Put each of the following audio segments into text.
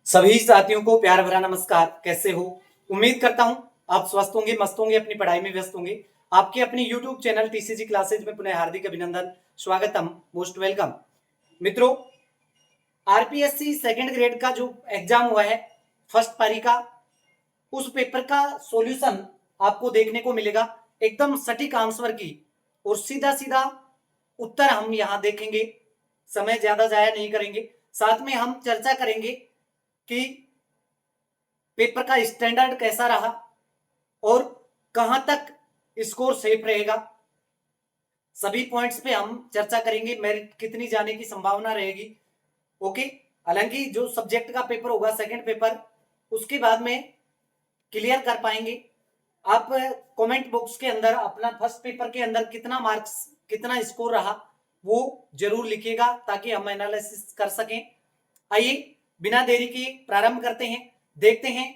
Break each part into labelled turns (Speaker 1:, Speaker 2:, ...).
Speaker 1: सभी साथियों को प्यार भरा नमस्कार। कैसे हो? उम्मीद करता हूं आप स्वस्थ होंगे, मस्त होंगे, अपनी पढ़ाई में व्यस्त होंगे। आपके अपने YouTube चैनल टीसीजी क्लासेज में पुनः हार्दिक अभिनंदन, स्वागतम, मोस्ट वेलकम। मित्रों, आरपीएससी सेकंड ग्रेड का जो एग्जाम हुआ है फर्स्ट पारी का, उस पेपर का सॉल्यूशन आपको देखने को मिलेगा। एकदम सटीक आंसर की और सीधा सीधा उत्तर हम यहाँ देखेंगे। समय ज्यादा जाया नहीं करेंगे। साथ में हम चर्चा करेंगे कि पेपर का स्टैंडर्ड कैसा रहा और कहां तक स्कोर सेफ रहेगा। सभी पॉइंट्स पे हम चर्चा करेंगे। मेरिट कितनी जाने की संभावना रहेगी। ओके, हालांकि जो सब्जेक्ट का पेपर होगा सेकंड पेपर, उसके बाद में क्लियर कर पाएंगे। आप कमेंट बॉक्स के अंदर अपना फर्स्ट पेपर के अंदर कितना मार्क्स, कितना स्कोर रहा, वो जरूर लिखिएगा ताकि हम एनालिसिस कर सकें। आइए बिना देरी के प्रारंभ करते हैं। देखते हैं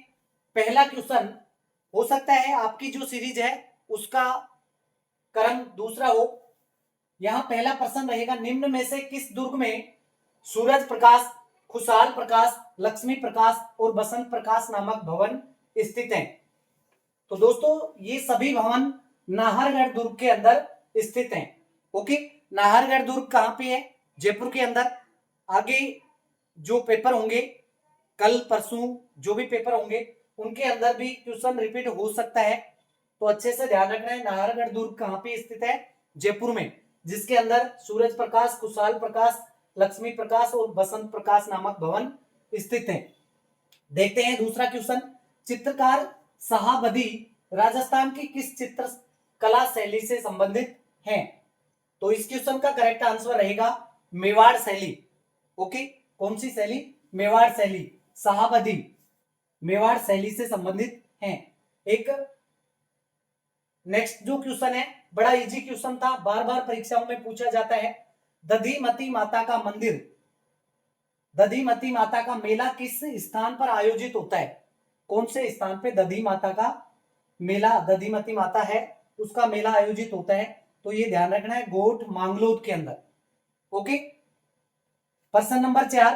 Speaker 1: पहला क्वेश्चन। हो सकता है आपकी जो सीरीज है उसका क्रम दूसरा हो। यहां पहला प्रश्न रहेगा, निम्न में से किस दुर्ग में सूरज प्रकाश, खुशहाल प्रकाश, लक्ष्मी प्रकाश और बसंत प्रकाश नामक भवन स्थित हैं? तो दोस्तों ये सभी भवन नाहरगढ़ दुर्ग के अंदर स्थित हैं। ओके, नाहरगढ़ दुर्ग कहां पे है? जयपुर के अंदर। आगे जो पेपर होंगे, कल परसों जो भी पेपर होंगे, उनके अंदर भी क्वेश्चन रिपीट हो सकता है, तो अच्छे से ध्यान रखना है। नाहरगढ़ दुर्ग कहां पे स्थित है? जयपुर में, जिसके अंदर सूरज प्रकाश, खुशहाल प्रकाश, लक्ष्मी प्रकाश और बसंत प्रकाश नामक भवन स्थित हैं। देखते हैं दूसरा क्वेश्चन। चित्रकार शाहाबदी राजस्थान की किस चित्र कला शैली से संबंधित हैं? तो इस क्वेश्चन का करेक्ट आंसर रहेगा मेवाड़ शैली। ओके, कौन सी शैली? मेवाड़ शैली। शाहाबदी मेवाड़ शैली से संबंधित हैं। एक नेक्स्ट जो क्वेश्चन है, बड़ा इजी क्वेश्चन था, बार बार परीक्षाओं में पूछा जाता है। दधिमती माता का मंदिर, दधिमती माता का मेला किस स्थान पर आयोजित होता है? कौन से स्थान पे दधी माता का मेला, दधिमती माता है उसका मेला आयोजित होता है? तो ये ध्यान रखना है, गोठ मांगलोद के अंदर। ओके, प्रश्न नंबर 4,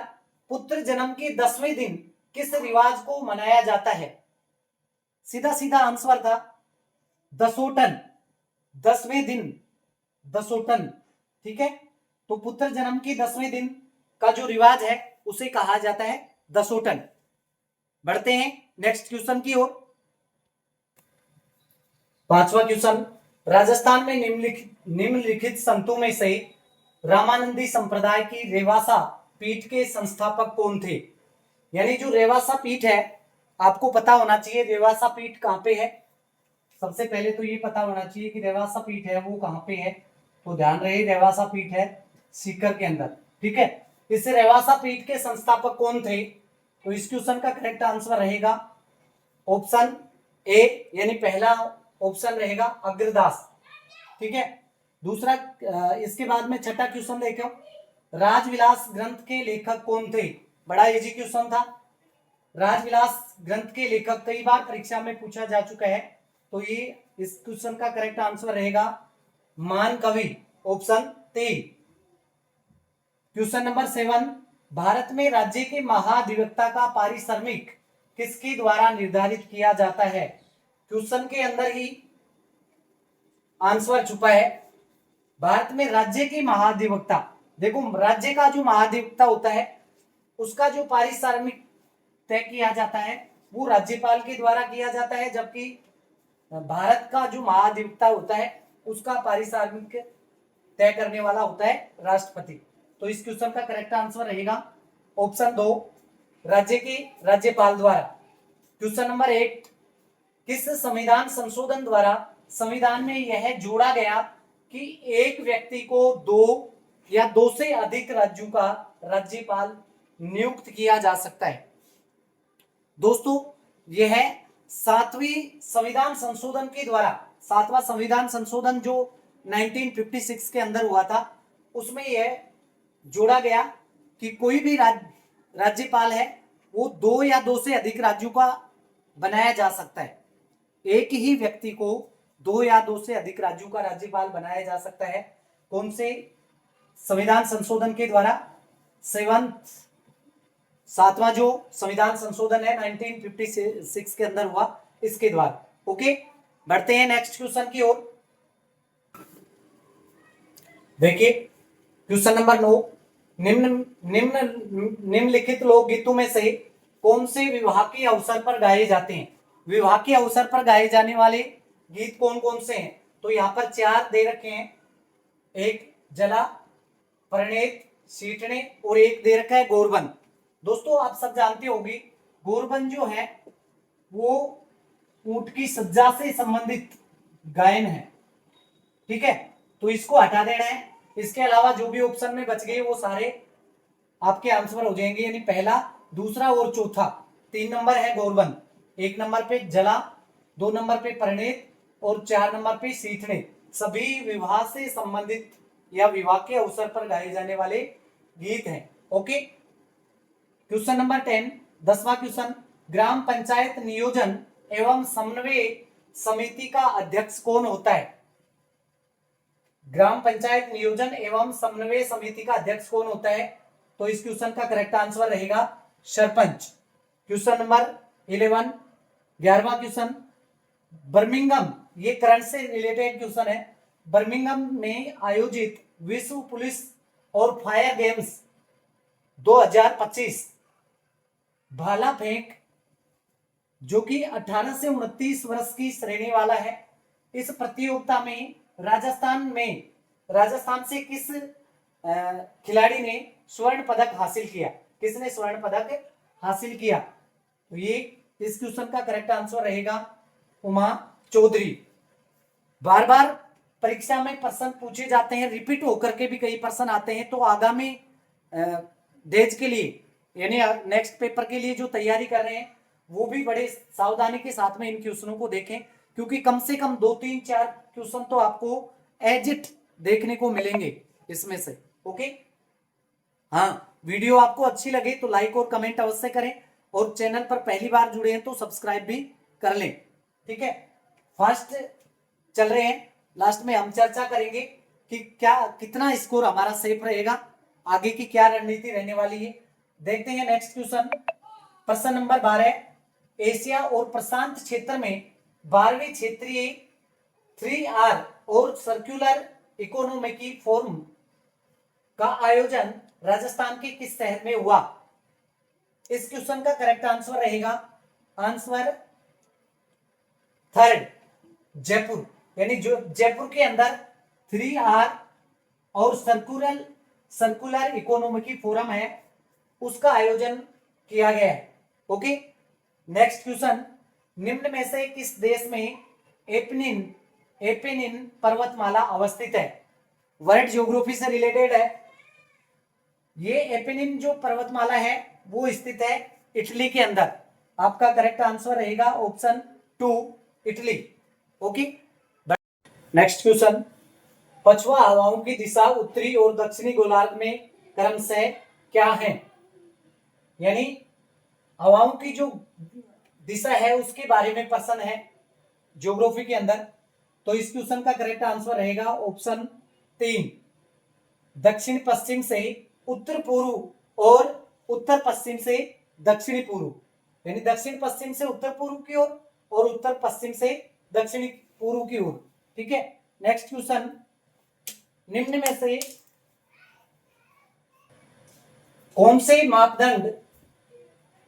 Speaker 1: पुत्र जन्म के 10वें दिन किस रिवाज को मनाया जाता है? सीधा सीधा आंसर था दसोटन, 10वें दिन दसोटन। ठीक है, तो पुत्र जन्म के 10वें दिन का जो रिवाज है उसे कहा जाता है दसोटन। बढ़ते हैं नेक्स्ट क्वेश्चन की ओर। पांचवा क्वेश्चन, राजस्थान में निम्नलिखित संतों में से रामानंदी संप्रदाय की रेवासा पीठ के संस्थापक कौन थे? यानी जो रेवासा पीठ है, आपको पता होना चाहिए रेवासा पीठ कहां पे है। सबसे पहले तो ये पता होना चाहिए कि रेवासा पीठ है वो कहां पे है। तो ध्यान रहे, रेवासा पीठ है सीकर के अंदर। ठीक है, इस रेवासा पीठ के संस्थापक कौन थे? तो इस क्वेश्चन का करेक्ट आंसर रहेगा ऑप्शन ए, यानी पहला ऑप्शन रहेगा अग्रदास। ठीक है, दूसरा इसके बाद में छठा क्वेश्चन देखो, राजविलास ग्रंथ के लेखक कौन थे? बड़ा इजी क्वेश्चन था। राजविलास ग्रंथ के लेखक कई बार परीक्षा में पूछा जा चुका है, तो ये इस क्वेश्चन का करेक्ट आंसर रहेगा मान कवि, ऑप्शन 3। क्वेश्चन नंबर 7, भारत में राज्य के महाधिवक्ता का पारिश्रमिक किसके द्वारा निर्धारित किया जाता है? क्वेश्चन के अंदर ही आंसर छुपा है। भारत में राज्य के महाधिवक्ता, देखो राज्य का जो महाधिवक्ता होता है उसका जो पारिश्रमिक तय किया जाता है वो राज्यपाल के द्वारा किया जाता है, जबकि भारत का जो महाधिवक्ता होता है उसका पारिश्रमिक तय करने वाला होता है राष्ट्रपति। तो इस क्वेश्चन का करेक्ट आंसर रहेगा ऑप्शन 2, राज्य के राज्यपाल द्वारा। क्वेश्चन नंबर 8, किस संविधान संशोधन द्वारा संविधान में यह जोड़ा गया कि एक व्यक्ति को 2 या 2 से अधिक राज्यों का राज्यपाल नियुक्त किया जा सकता है? दोस्तों यह 7वीं संविधान संशोधन के द्वारा, 7वां संविधान संशोधन जो 1956 के अंदर हुआ था, उसमें यह जोड़ा गया कि कोई भी राज्यपाल है वो 2 या 2 से अधिक राज्यों का बनाया जा सकता है। एक ही व्यक्ति को 2 या 2 से अधिक राज्यों का राज्यपाल बनाया जा सकता है। कौन से संविधान संशोधन के द्वारा? सातवां जो संविधान संशोधन है 1956 के अंदर हुआ, इसके द्वारा। ओके, बढ़ते हैं नेक्स्ट क्वेश्चन की ओर। देखिए क्वेश्चन नंबर 9, निम्नलिखित लोकगीतों में से कौन से विवाह के अवसर पर गाए जाते हैं? विवाह के अवसर पर गाए जाने वाले गीत कौन कौन से हैं? तो यहाँ पर 4 दे रखे हैं, एक जला, परिणीत, सीटने और एक दे रखा है गोरबन। दोस्तों आप सब जानते होंगे गोरबन जो है वो ऊंट की सज्जा से संबंधित गायन है, ठीक है, तो इसको हटा देना है। इसके अलावा जो भी ऑप्शन में बच गए वो सारे आपके आंसर हो जाएंगे, यानी पहला, दूसरा और चौथा। 3 नंबर है गोरबन, 1 नंबर पे जला, 2 नंबर पे परिणीत और 4 नंबर पे सीठने। सभी विवाह से संबंधित या विवाह के अवसर पर गाए जाने वाले गीत हैं। ओके, क्वेश्चन नंबर 10, 10वां क्वेश्चन, ग्राम पंचायत नियोजन एवं समन्वय समिति का अध्यक्ष कौन होता है? ग्राम पंचायत नियोजन एवं समन्वय समिति का अध्यक्ष कौन होता है? तो इस क्वेश्चन का करेक्ट आंसर रहेगा सरपंच। क्वेश्चन नंबर 11, 11वां क्वेश्चन, बर्मिंघम, ये करंट से रिलेटेड क्वेश्चन है, बर्मिंघम में आयोजित विश्व पुलिस और फायर गेम्स 2025 भाला फेंक जो कि 18 से 29 वर्ष की श्रेणी वाला है, इस प्रतियोगिता में राजस्थान से किस खिलाड़ी ने स्वर्ण पदक हासिल किया? किसने स्वर्ण पदक हासिल किया? तो ये इस क्वेश्चन का करेक्ट आंसर रहेगा उमा चौधरी। बार बार परीक्षा में प्रश्न पूछे जाते हैं, रिपीट होकर के भी कई प्रश्न आते हैं, तो आगामी डेज के लिए यानी नेक्स्ट पेपर के लिए जो तैयारी कर रहे हैं वो भी बड़े सावधानी के साथ में इन क्वेश्चनों को देखें, क्योंकि कम से कम 2 3 4 क्वेश्चन तो आपको एज इट देखने को मिलेंगे इसमें से। ओके, हाँ, वीडियो आपको अच्छी लगे तो लाइक और कमेंट अवश्य करें, और चैनल पर पहली बार जुड़े हैं तो सब्सक्राइब भी कर लें, ठीक है। फर्स्ट चल रहे हैं, लास्ट में हम चर्चा करेंगे कि क्या कितना स्कोर हमारा सेफ रहेगा, आगे की क्या रणनीति रहने वाली है। देखते हैं नेक्स्ट क्वेश्चन, प्रश्न नंबर 12, एशिया और प्रशांत क्षेत्र में 12वीं क्षेत्रीय 3R और सर्कुलर इकोनॉमिक फोरम का आयोजन राजस्थान के किस शहर में हुआ? इस क्वेश्चन का करेक्ट आंसर रहेगा आंसर थर्ड, जयपुर, यानी जो जयपुर के अंदर 3R और सर्कुलर इकोनॉमिक फोरम है उसका आयोजन किया गया है। ओके, नेक्स्ट क्वेश्चन, निम्न में से किस देश में एपेनिन पर्वतमाला अवस्थित है? वर्ल्ड ज्योग्राफी से रिलेटेड है। ये एपेनिन जो पर्वतमाला है वो स्थित है इटली के अंदर। आपका करेक्ट आंसर रहेगा option 2, Italy. Okay, next question, पछुआ हवाओं की दिशा उत्तरी और दक्षिणी गोलार्ध में क्रमशः क्या है? यानी हवाओं की जो दिशा है उसके बारे में प्रश्न है ज्योग्राफी के अंदर, तो इस क्वेश्चन का करेक्ट आंसर रहेगा ऑप्शन 3, दक्षिण पश्चिम से उत्तर पूर्व और उत्तर पश्चिम से दक्षिणी पूर्व, यानी दक्षिण पश्चिम से उत्तर पूर्व की ओर और उत्तर पश्चिम से दक्षिणी पूर्व की ओर, ठीक है। नेक्स्ट क्वेश्चन, निम्न में से कौन से मापदंड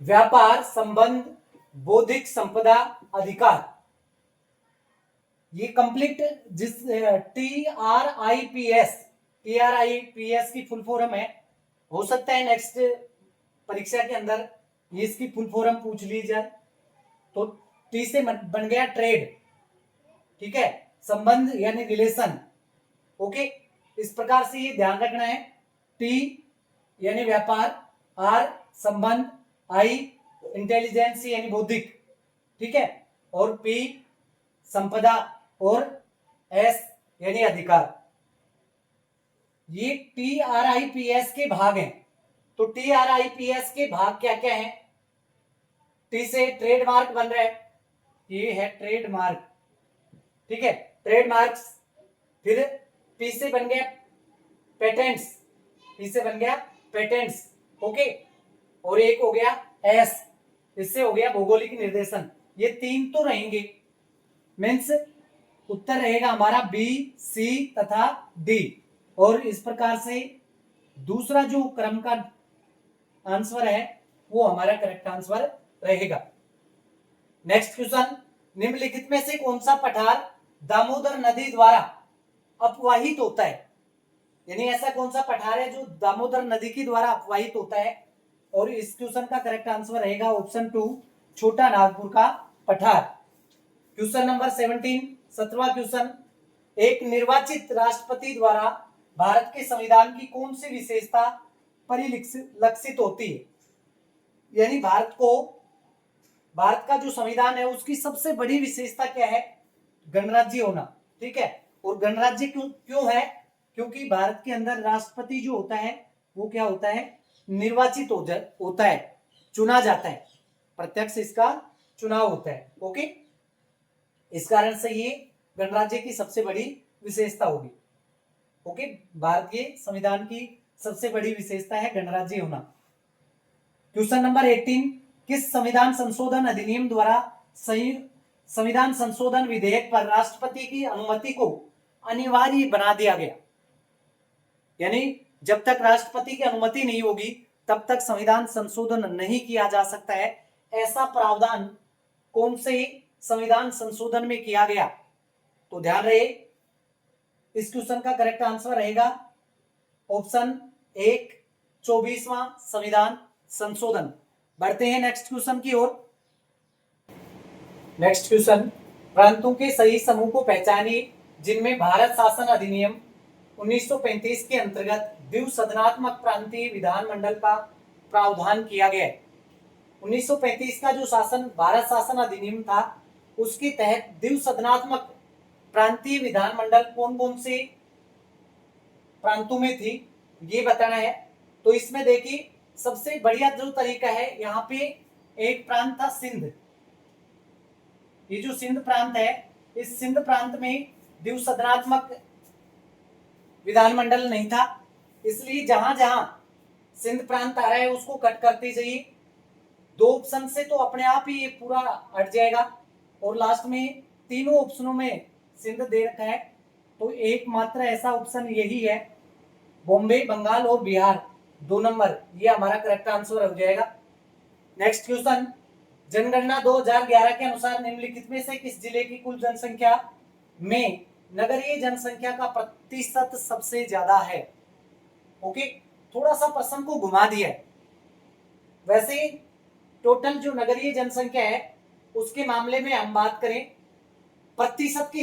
Speaker 1: व्यापार संबंध बौद्धिक संपदा अधिकार, ये कंप्लीट जिस TRIPS की फुल फॉर्म है, हो सकता है नेक्स्ट परीक्षा के अंदर ये इसकी फुल फॉर्म पूछ ली जाए। तो टी से बन गया ट्रेड, ठीक है, संबंध यानी रिलेशन। ओके, इस प्रकार से ये ध्यान रखना है, टी यानी व्यापार, आर संबंध, आई इंटेलिजेंस यानी बौद्धिक, ठीक है, और पी संपदा और एस यानी अधिकार। ये TRIPS के भाग हैं। तो TRIPS के भाग क्या क्या हैं? टी से ट्रेडमार्क बन रहा है, ये है ट्रेडमार्क, ठीक है, ट्रेडमार्क्स। फिर पी से बन गया पेटेंट्स, पी से बन गया पेटेंट्स। ओके, और एक हो गया एस, इससे हो गया भौगोलिक निर्देशन। ये 3 तो रहेंगे, मीन्स उत्तर रहेगा हमारा बी, सी तथा डी। और इस प्रकार से दूसरा जो क्रम का आंसर है वो हमारा करेक्ट आंसर रहेगा। नेक्स्ट क्वेश्चन, निम्नलिखित में से कौन सा पठार दामोदर नदी द्वारा अपवाहित होता है? यानी ऐसा कौन सा पठार है जो दामोदर नदी के द्वारा अपवाहित होता है? और इस क्वेश्चन का करेक्ट आंसर रहेगा ऑप्शन 2, छोटा नागपुर का पठार। क्वेश्चन नंबर 17, 17वां क्वेश्चन, एक निर्वाचित राष्ट्रपति द्वारा भारत के संविधान की कौन सी विशेषता परिलक्षित होती है? यानी भारत का जो संविधान है उसकी सबसे बड़ी विशेषता क्या है? गणराज्य होना। ठीक है, और गणराज्य क्यों है? क्योंकि भारत के अंदर राष्ट्रपति जो होता है वो क्या होता है? निर्वाचित होता है, चुना जाता है, प्रत्यक्ष इसका चुनाव होता है। ओके, इस कारण से ये गणराज्य की सबसे बड़ी विशेषता होगी। ओके, भारतीय संविधान की सबसे बड़ी विशेषता है गणराज्य होना। क्वेश्चन नंबर 18, किस संविधान संशोधन अधिनियम द्वारा संविधान संशोधन विधेयक पर राष्ट्रपति की अनुमति को अनिवार्य बना दिया गया? यानी जब तक राष्ट्रपति की अनुमति नहीं होगी तब तक संविधान संशोधन नहीं किया जा सकता है। ऐसा प्रावधान कौन से संविधान संशोधन में किया गया? तो ध्यान रहे, इस क्वेश्चन का करेक्ट आंसर रहेगा ऑप्शन 1, 24वां संविधान संशोधन। बढ़ते हैं नेक्स्ट क्वेश्चन की ओर। नेक्स्ट क्वेश्चन, प्रांतों के सही समूह को पहचानिए जिनमें भारत शासन अधिनियम 1935 के अंतर्गत द्विसदनात्मक प्रांतीय विधानमंडल का प्रावधान किया गया है। 1935 का जो भारत शासन अधिनियम था उसके तहत द्विसदनात्मक प्रांतीय विधानमंडल कौन कौन से प्रांतों में थी ये बताना है। तो इसमें देखिए सबसे बढ़िया जो तरीका है, यहाँ पे एक प्रांत था सिंध। ये जो सिंध प्रांत है, इस सिंध प्रांत में द्विसदनात्मक विधानमंडल नहीं था, इसलिए जहां जहां सिंध प्रांत आ रहा है उसको कट करते जाइए। 2 ऑप्शन से तो अपने आप ही ये पूरा हट जाएगा, और लास्ट में तीनों ऑप्शनों में सिंध दे रखा है, तो एकमात्र ऐसा ऑप्शन यही है, बॉम्बे, बंगाल और बिहार 2 नंबर, ये हमारा करेक्ट आंसर हो जाएगा। नेक्स्ट क्वेश्चन, जनगणना 2011 के अनुसार निम्नलिखित में से किस जिले की कुल जनसंख्या में नगरीय जनसंख्या का प्रतिशत सबसे ज्यादा है? ओके, थोड़ा सा प्रश्न को घुमा दिया है। वैसे टोटल जो नगरीय जनसंख्या है उसके मामले में हम बात करें प्रतिशत के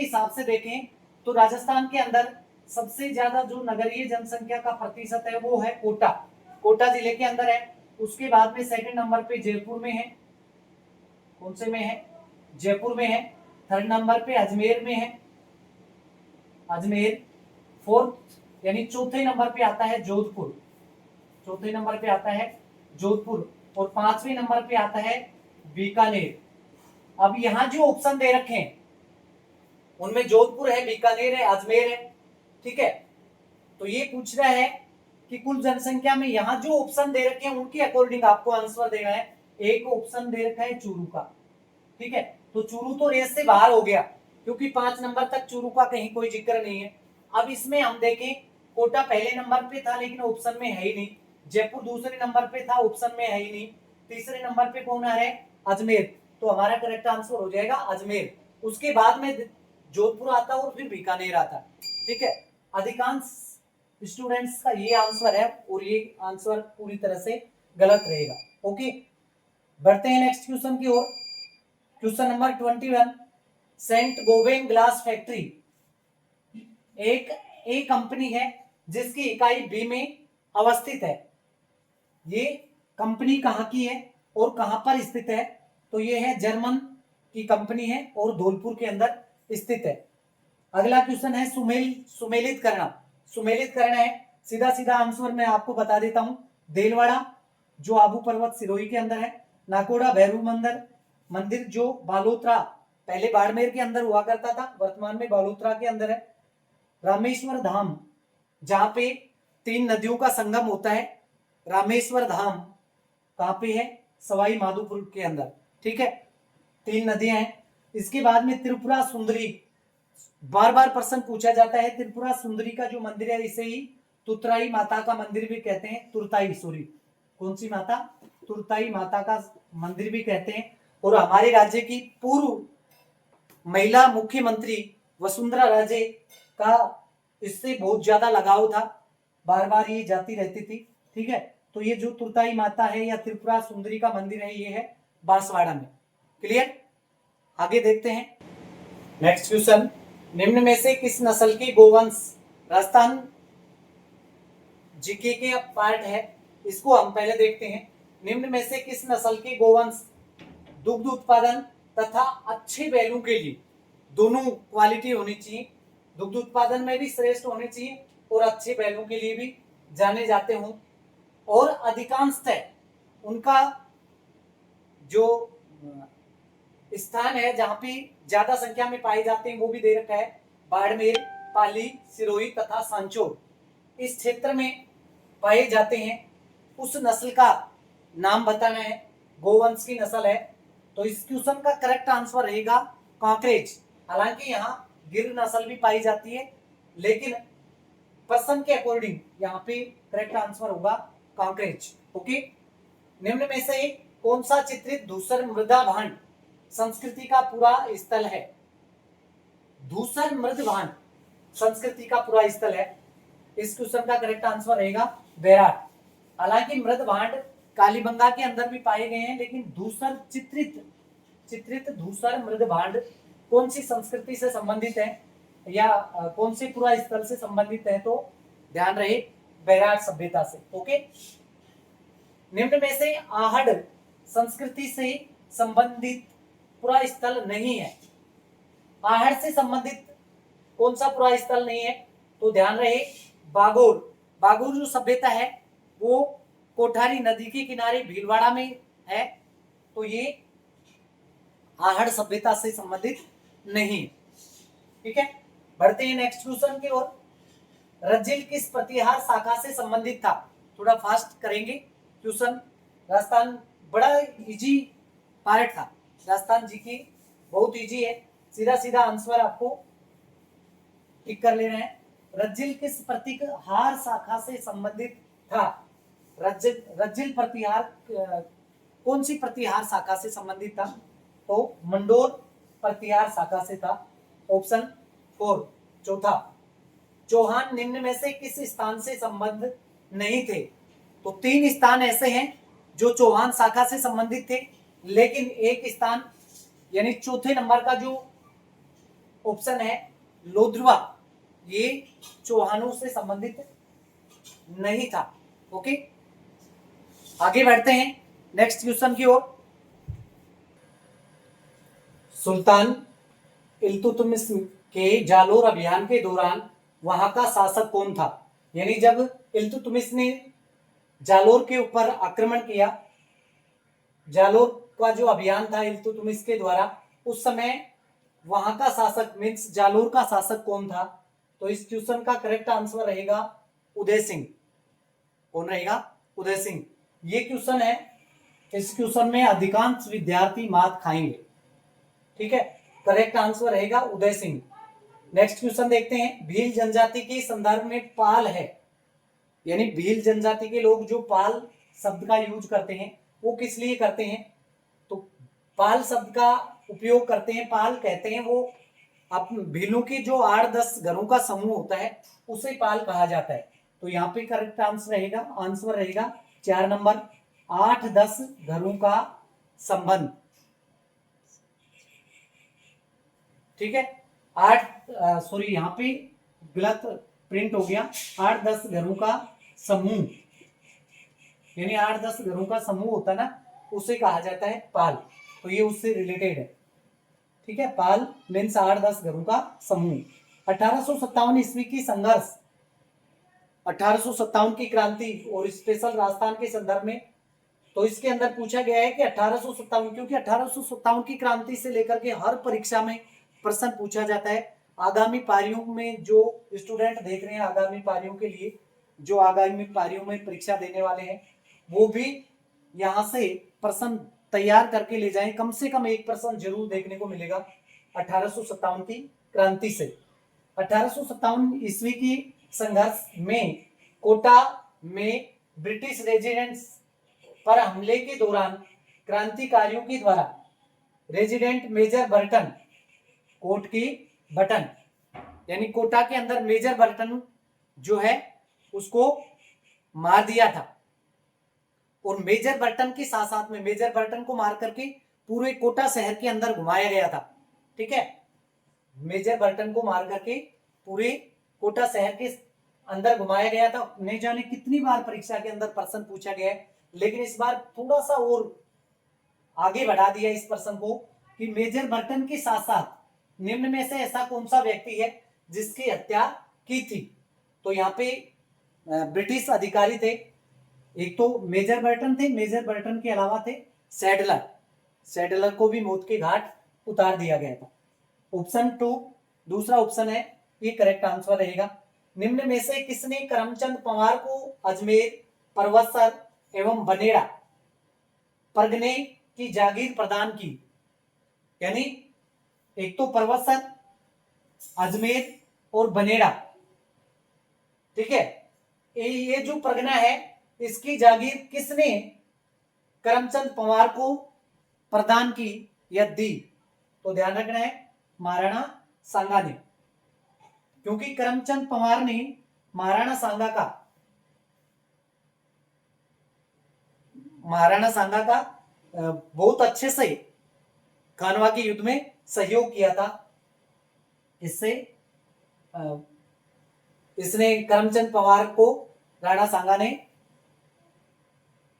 Speaker 1: हिसाब से देखें तो राजस्थान के अंदर सबसे ज्यादा जो नगरीय जनसंख्या का प्रतिशत है वो है कोटा जिले के अंदर है। उसके बाद में सेकंड नंबर पे जयपुर में है। कौन से में है? जयपुर में है। थर्ड नंबर पे अजमेर में है, अजमेर। फोर्थ यानी चौथे नंबर पे आता है जोधपुर, और 5वें नंबर पे आता है बीकानेर। अब यहाँ जो ऑप्शन दे रखे हैं उनमें जोधपुर है, बीकानेर है, अजमेर है। ठीक है, तो ये पूछ रहा है कि कुल जनसंख्या में यहाँ जो ऑप्शन दे रखे हैं उनके अकॉर्डिंग आपको आंसर देना है। एक ऑप्शन दे रखा है चूरू का। ठीक है, तो चूरू तो रेस से बाहर हो गया क्योंकि 5 नंबर तक चूरू का कहीं कोई जिक्र नहीं है। अब इसमें हम देखें, कोटा पहले नंबर पे था लेकिन ऑप्शन में है ही नहीं, जयपुर दूसरे नंबर पे था, ऑप्शन में है ही नहीं, तीसरे नंबर पे कौन आ रहा है? अजमेर। तो हमारा करेक्ट आंसर हो जाएगा अजमेर। उसके बाद में जोधपुर आता और फिर बीकानेर आता। ठीक है, अधिकांश स्टूडेंट्स का ये आंसर है और ये आंसर पूरी तरह से गलत रहेगा। ओके, बढ़ते हैं नेक्स्ट क्वेश्चन की ओर। Question number 21, Saint Gobain glass factory एक कंपनी है जिसकी इकाई बी में अवस्थित है। ये कंपनी कहाँ की है और कहां पर स्थित है? तो ये है जर्मन की कंपनी है और धौलपुर के अंदर स्थित है। अगला क्वेश्चन है सुमेलित करना है। सीधा सीधा आंसर मैं आपको बता देता हूं। देलवाड़ा जो आबू पर्वत सिरोही के अंदर है, नाकोड़ा भैरव मंदिर जो बालोतरा पहले बाड़मेर के अंदर हुआ करता था, वर्तमान में बालोतरा के अंदर है। रामेश्वर धाम जहां पे 3 नदियों का संगम होता है, रामेश्वर धाम कहाँ पे है? सवाई माधोपुर के अंदर। ठीक है, 3 नदियां हैं। इसके बाद में त्रिपुरा सुंदरी, बार बार प्रश्न पूछा जाता है। त्रिपुरा सुंदरी का जो मंदिर है इसे ही तुरताई माता का मंदिर भी कहते हैं। तुरताई, सॉरी, कौन सी माता? तुरताई माता का मंदिर भी कहते हैं। और हमारे राज्य की पूर्व महिला मुख्यमंत्री वसुंधरा राजे का इससे बहुत ज्यादा लगाव था, बार बार ये जाती रहती थी। ठीक है, तो ये जो तुरताई माता है या त्रिपुरा सुंदरी का मंदिर है, ये है बांसवाड़ा में। क्लियर? आगे देखते हैं नेक्स्ट क्वेश्चन। निम्न में से किस नस्ल के गोवंश, राजस्थान जीके के पार्ट है, इसको हम पहले देखते हैं। निम्न में से किस नस्ल के गोवंश दुग्ध उत्पादन तथा अच्छे बैलों के लिए, दोनों क्वालिटी होनी चाहिए, दुग्ध उत्पादन में भी श्रेष्ठ होने चाहिए और अच्छे बैलों के लिए भी जाने जाते हों, और अधिकांशतः उनका जो स्थान है जहां पे ज्यादा संख्या में पाए जाते हैं वो भी दे रखा है। बाड़मेर, पाली, सिरोही तथा सांचौर इस क्षेत्र में पाए जाते हैं। उस नस्ल का नाम बताना है, गोवंश की नस्ल है। तो इस क्वेश्चन का करेक्ट आंसर रहेगा कांकरेज। हालांकि यहाँ गिर नस्ल भी पाई जाती है, लेकिन प्रश्न के अकॉर्डिंग यहाँ पे करेक्ट आंसर होगा कांकरेज। ओके, निम्न में से कौन सा चित्रित धूसर मृदा भांड संस्कृति का पूरा स्थल है? धूसर मृद भांड संस्कृति का पूरा स्थल है। इस क्वेश्चन का करेक्ट आंसर रहेगा बैराट। हालांकि मृद भांड कालीबंगा के अंदर भी पाए गए हैं, लेकिन धूसर चित्रित धूसर मृद भांड कौन सी संस्कृति से संबंधित है या कौन से पूरा स्थल से संबंधित है? तो ध्यान रहे, बैराट सभ्यता से। ओके, निम्न में से आहड़ संस्कृति से संबंधित पूरा स्थल नहीं है। आहड़ से संबंधित कौन सा पूरा स्थल नहीं है? तो ध्यान रहे, बागोर। बागोर जो सभ्यता है वो कोठारी नदी के किनारे भीलवाड़ा में है, तो ये आहड़ सभ्यता से संबंधित नहीं। ठीक है, बढ़ते हैं नेक्स्ट क्वेश्चन की ओर। रज्जिल किस प्रतिहार शाखा से संबंधित था? थोड़ा फास्ट करेंगे क्वेश्चन। राजस्थान बड़ा इजी पार्ट था, राजस्थान जी की बहुत इजी है, सीधा सीधा आंसर आपको टिक कर लेना है। रज्जिल किस प्रतिहार शाखा से संबंधित था? रज्जिल प्रतिहार कौन सी प्रतिहार शाखा से संबंधित था? तो मंडोर प्रतिहार शाखा से था। ऑप्शन 4, चौथा। चौहान निम्न में से किस स्थान से संबंध नहीं थे? तो 3 स्थान ऐसे हैं जो चौहान शाखा से संबंधित थे, लेकिन एक स्थान यानी चौथे नंबर का जो ऑप्शन है लोधरवा, ये चौहानों से संबंधित नहीं था। ओके, आगे बढ़ते हैं नेक्स्ट क्वेश्चन की ओर। सुल्तान इल्तुतमिश के जालोर अभियान के दौरान वहां का शासक कौन था? यानी जब इल्तुतमिश ने जालोर के ऊपर आक्रमण किया, जालोर का जो अभियान था इल्तुतमिश के द्वारा, उस समय वहां का शासक मीन्स जालोर का शासक कौन था? तो इस क्वेश्चन का करेक्ट आंसर रहेगा उदय सिंह। कौन रहेगा? उदय सिंह। ये क्वेश्चन है, इस क्वेश्चन में अधिकांश विद्यार्थी मात खाएंगे। ठीक है, करेक्ट आंसर रहेगा उदय सिंह। नेक्स्ट क्वेश्चन देखते हैं। भील जनजाति के संदर्भ में पाल है, यानी भील जनजाति के लोग जो पाल शब्द का यूज करते हैं वो किस लिए करते हैं? तो पाल शब्द का उपयोग करते हैं, पाल कहते हैं वो भीलों के जो 8-10 घरों का समूह होता है उसे पाल कहा जाता है। तो यहाँ पे करेक्ट आंसर रहेगा 4 नंबर, 8-10 घरों का संबंध। ठीक है, सॉरी यहाँ पे गलत प्रिंट हो गया, 8-10 घरों का समूह, यानी 8-10 घरों का समूह होता ना, उसे कहा जाता है पाल। तो ये उससे रिलेटेड है। ठीक है, पाल मीन्स 8-10 घरों का समूह। 1857 ईस्वी की संघर्ष, 1857 की क्रांति और स्पेशल राजस्थान के संदर्भ में, तो इसके अंदर पूछा गया है कि 1857, क्योंकि 1857 की क्रांति से लेकर के हर परीक्षा में प्रश्न पूछा जाता है। आगामी पारियों में जो स्टूडेंट देख रहे हैं, आगामी पारियों के लिए जो आगामी पारियों में परीक्षा देने वाले हैं, वो भी यहां से प्रश्न तैयार करके ले जाएं। कम से कम एक प्रश्न जरूर देखने को मिलेगा 1857 की क्रांति से। 1857 ईस्वी की संघर्ष में कोटा में ब्रिटिश रेजिडेंट्स पर हमले के दौरान क्रांतिकारियों के द्वारा रेजिडेंट मेजर बर्टन, कोट की बटन यानी कोटा के अंदर मेजर बर्टन जो है उसको मार दिया था। और मेजर बर्टन के साथ साथ में मेजर बर्टन को मार करके पूरे कोटा शहर के अंदर घुमाया गया था। ठीक है, मेजर बर्टन को मार करके पूरे कोटा शहर के अंदर घुमाया गया था। नहीं जाने कितनी बार परीक्षा के अंदर प्रश्न पूछा गया है, लेकिन इस बार थोड़ा सा और आगे बढ़ा दिया इस प्रश्न को कि मेजर बर्टन के साथ साथ निम्न में से ऐसा कौन सा व्यक्ति है जिसकी हत्या की थी। तो यहाँ पे ब्रिटिश अधिकारी थे, एक तो मेजर बर्टन थे, मेजर बर्टन के अलावा थे सैडलर, सैडलर को भी मौत के घाट उतार दिया गया था। ऑप्शन 2 दूसरा ऑप्शन है, ये करेक्ट आंसर रहेगा। निम्न में से किसने करमचंद पवार को अजमेर, परवत्सर एवं बनेड़ा परगने की जागीर प्रदान की। यानी एक तो परवत्सर, अजमेर और बनेड़ा, ठीक है, ये जो परगना है इसकी जागीर किसने करमचंद पवार को प्रदान की या दी। तो ध्यान रखना है महाराणा सांगा ने, क्योंकि करमचंद पवार ने महाराणा सांगा का बहुत अच्छे से खानवा के युद्ध में सहयोग किया था। इससे इसने करमचंद पवार को राणा सांगा ने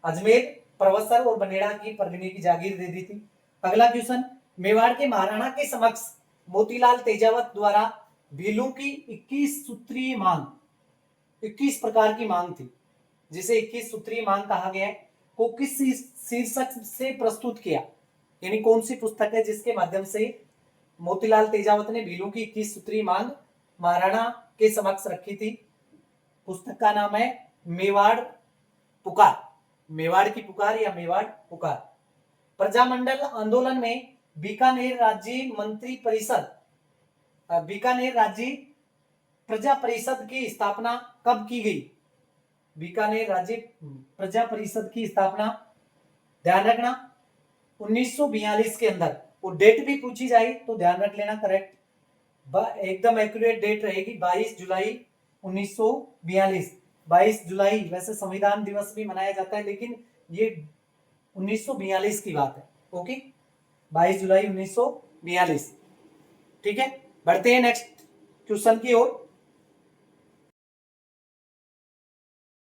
Speaker 1: अजमेर, परवत्सर और बनेड़ा की परगने की जागीर दे दी थी। अगला क्वेश्चन, मेवाड़ के महाराणा के समक्ष मोतीलाल तेजावत द्वारा भीलों की 21 सूत्रीय मांग, 21 प्रकार की मांग थी जिसे 21 सूत्रीय मांग कहा गया है, को किस शीर्षक से प्रस्तुत किया। यानी कौन सी पुस्तक है जिसके माध्यम से मोतीलाल तेजावत ने भीलों की 21 सूत्रीय मांग महाराणा के समक्ष रखी थी। पुस्तक का नाम है मेवाड़ पुकार, मेवाड़ की पुकार या मेवाड़ पुकार। प्रजामंडल आंदोलन में बीकानेर राज्य मंत्री परिषद, बीकानेर राज्य प्रजा परिषद की स्थापना कब की गई। बीकानेर राज्य प्रजा परिषद की स्थापना ध्यान रखना 1942 के अंदर। और डेट भी पूछी जाए तो ध्यान रख लेना, करेक्ट एकदम एक्यूरेट डेट रहेगी 22 जुलाई 1942। 22 जुलाई वैसे संविधान दिवस भी मनाया जाता है, लेकिन ये 1942 की बात है। ओके, 22 जुलाई 1942। ठीक है, बढ़ते हैं नेक्स्ट क्वेश्चन की ओर।